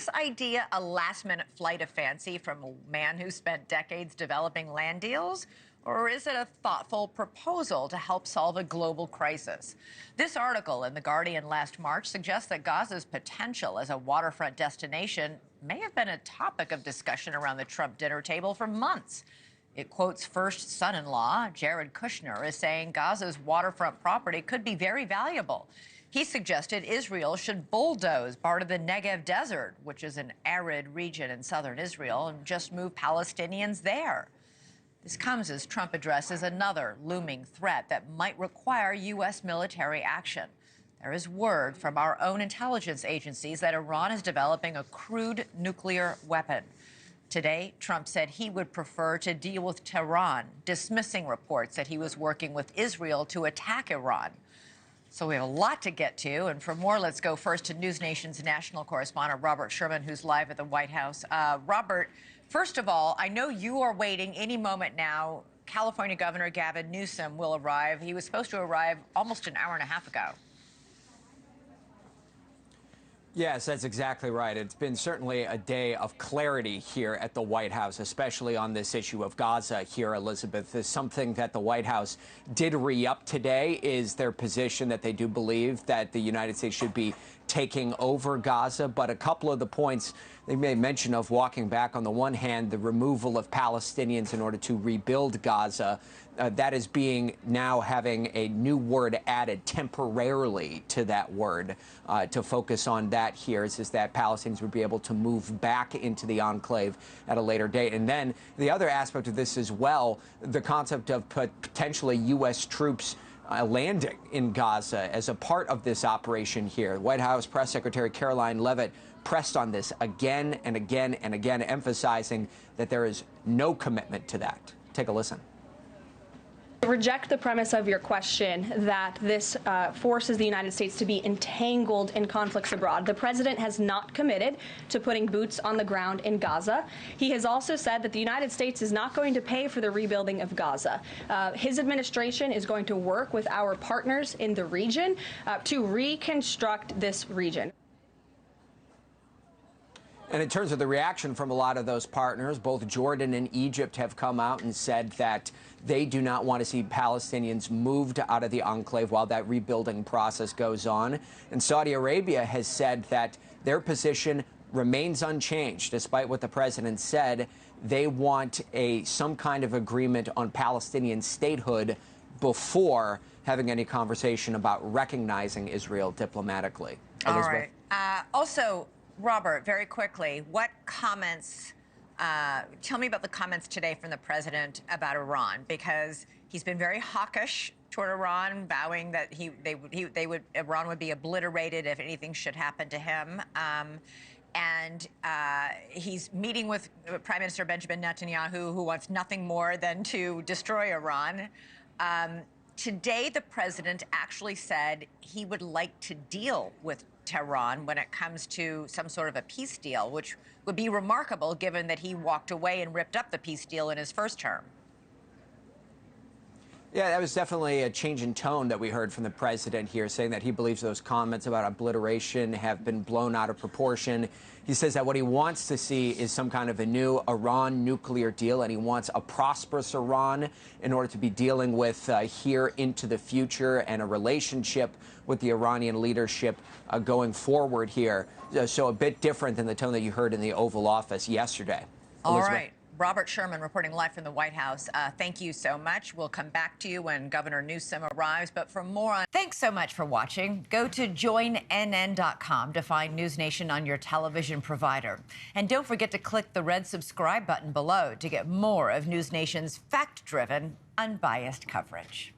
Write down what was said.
this idea a last-minute flight of fancy from a man who spent decades developing land deals? Or is it a thoughtful proposal to help solve a global crisis? This article in The Guardian last March suggests that Gaza's potential as a waterfront destination may have been a topic of discussion around the Trump dinner table for months. It quotes first son-in-law Jared Kushner as saying Gaza's waterfront property could be very valuable. He suggested Israel should bulldoze part of the Negev Desert, which is an arid region in southern Israel, and just move Palestinians there. This comes as Trump addresses another looming threat that might require U.S. military action. There is word from our own intelligence agencies that Iran is developing a crude nuclear weapon. Today, Trump said he would prefer to deal with Tehran, dismissing reports that he was working with Israel to attack Iran. So we have a lot to get to, and for more, let's go first to NewsNation's national correspondent, Robert Sherman, who's live at the White House. Robert, first of all, I know you are waiting any moment now. California Governor Gavin Newsom will arrive. He was supposed to arrive almost an hour and a half ago. Yes, that's exactly right. It's been certainly a day of clarity here at the White House, especially on this issue of Gaza here, Elizabeth. Is something that the White House did re-up today is their position that they do believe that the United States should be taking over Gaza. But a couple of the points they made mention of walking back, on the one hand, the removal of Palestinians in order to rebuild Gaza. That is being now having a new word added temporarily to that word to focus on that here is that Palestinians would be able to move back into the enclave at a later date. And then the other aspect of this as well, the concept of potentially U.S. troops landing in Gaza as a part of this operation here. White House Press Secretary Caroline Leavitt pressed on this again and again and again, emphasizing that there is no commitment to that. Take a listen. Reject the premise of your question that this forces the United States to be entangled in conflicts abroad. The president has not committed to putting boots on the ground in Gaza. He has also said that the United States is not going to pay for the rebuilding of Gaza. His administration is going to work with our partners in the region to reconstruct this region. And in terms of the reaction from a lot of those partners, both Jordan and Egypt have come out and said that they do not want to see Palestinians moved out of the enclave while that rebuilding process goes on. And Saudi Arabia has said that their position remains unchanged, despite what the president said. They want some kind of agreement on Palestinian statehood before having any conversation about recognizing Israel diplomatically. Elizabeth? All right. Also, Robert, very quickly, what comments, tell me about the comments today from the president about Iran, because he's been very hawkish toward Iran, vowing that Iran would be obliterated if anything should happen to him. And he's meeting with Prime Minister Benjamin Netanyahu, who wants nothing more than to destroy Iran. Today, the president actually said he would like to deal with Tehran when it comes to some sort of a peace deal, which would be remarkable given that he walked away and ripped up the peace deal in his first term. Yeah, that was definitely a change in tone that we heard from the president here, saying that he believes those comments about obliteration have been blown out of proportion. He says that what he wants to see is some kind of a new Iran nuclear deal, and he wants a prosperous Iran in order to be dealing with here into the future, and a relationship with the Iranian leadership going forward here. So a bit different than the tone that you heard in the Oval Office yesterday. All right. Robert Sherman reporting live from the White House. Thank you so much. We'll come back to you when Governor Newsom arrives. But for more on... Thanks so much for watching. Go to joinnn.com to find NewsNation on your television provider. And don't forget to click the red subscribe button below to get more of NewsNation's fact-driven, unbiased coverage.